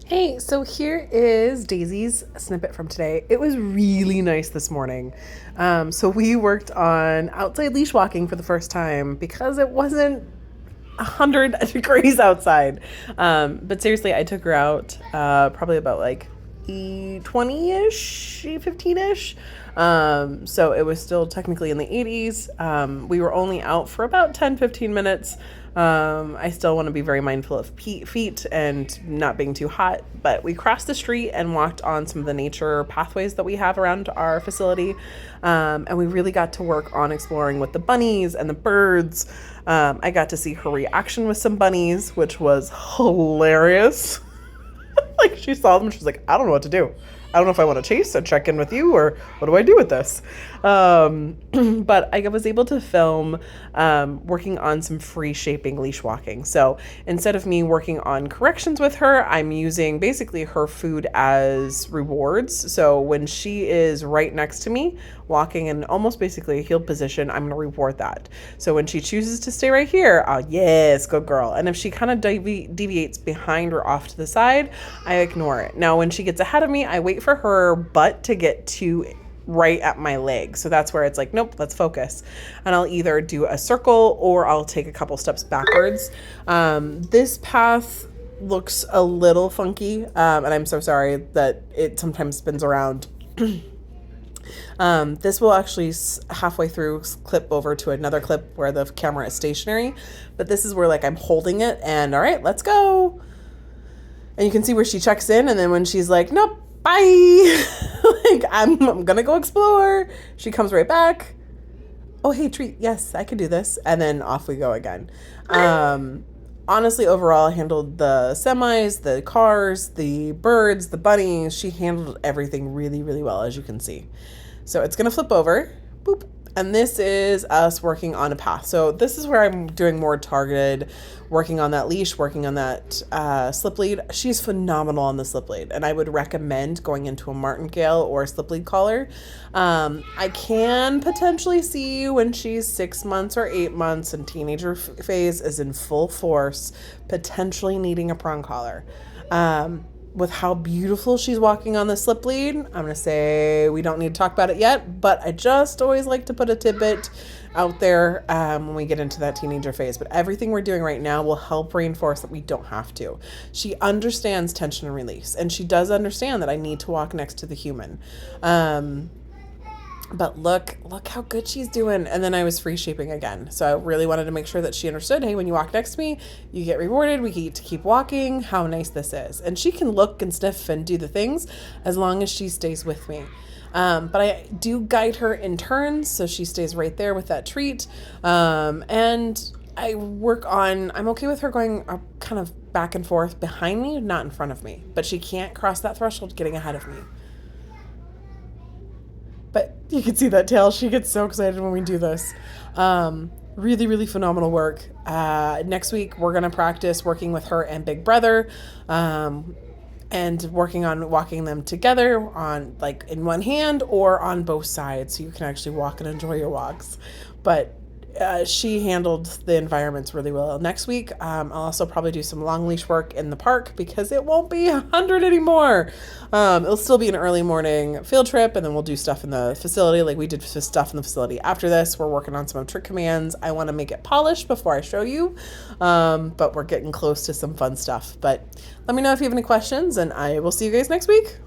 Hey, so here is Daisy's snippet from today. It was really nice this morning. So we worked on outside leash walking for the first time because it wasn't 100 degrees outside. But seriously, I took her out probably about like 20-ish, 15-ish. So it was still technically in the 80s. We were only out for about 10-15 minutes. I still want to be very mindful of feet and not being too hot, but we crossed the street and walked on some of the nature pathways that we have around our facility. And we really got to work on exploring with the bunnies and the birds. I got to see her reaction with some bunnies, which was hilarious. Like she saw them, she's like, I don't know what to do. I don't know if I want to chase and check in with you or what do I do with this? But I was able to film working on some free shaping leash walking. So instead of me working on corrections with her, I'm using basically her food as rewards. So when she is right next to me, walking in almost basically a healed position, I'm going to reward that. So when she chooses to stay right here, yes, good girl. And if she kind of deviates behind or off to the side, I ignore it. Now, when she gets ahead of me, I wait for her butt to get to right at my leg. So that's where it's like, nope, let's focus. And I'll either do a circle or I'll take a couple steps backwards. This path looks a little funky, and I'm so sorry that it sometimes spins around. This will actually halfway through clip over to another clip where the camera is stationary, but this is where like I'm holding it and all right, let's go. And you can see where she checks in, and then when she's like, nope, bye, like I'm gonna go explore, she comes right back. Oh, hey, treat. Yes, I can do this. And then off we go again. Honestly, overall, I handled the semis, the cars, the birds, the bunnies. She handled everything really, really well, as you can see. So it's going to flip over. Boop. And this is us working on a path. So this is where I'm doing more targeted, working on that leash, working on that slip lead. She's phenomenal on the slip lead, and I would recommend going into a martingale or a slip lead collar. I can potentially see when she's 6 months or 8 months and teenager phase is in full force, potentially needing a prong collar. With how beautiful she's walking on the slip lead, I'm going to say we don't need to talk about it yet, but I just always like to put a tidbit out there when we get into that teenager phase. But everything we're doing right now will help reinforce that we don't have to. She understands tension and release, and she does understand that I need to walk next to the human. But look how good she's doing. And then I was free shaping again. So I really wanted to make sure that she understood, hey, when you walk next to me, you get rewarded. We get to keep walking. How nice this is. And she can look and sniff and do the things as long as she stays with me. But I do guide her in turns, so she stays right there with that treat. And I work on, I'm okay with her going kind of back and forth behind me, not in front of me. But she can't cross that threshold getting ahead of me. But you can see that tail. She gets so excited when we do this. Really, really phenomenal work. Next week, we're going to practice working with her and Big Brother, and working on walking them together on like in one hand or on both sides, so you can actually walk and enjoy your walks. But she handled the environments really well. Next week, I'll also probably do some long leash work in the park because it won't be 100 anymore. It'll still be an early morning field trip, and then we'll do stuff in the facility. Like we did stuff in the facility after this. We're working on some of trick commands. I want to make it polished before I show you, but we're getting close to some fun stuff. But let me know if you have any questions, and I will see you guys next week.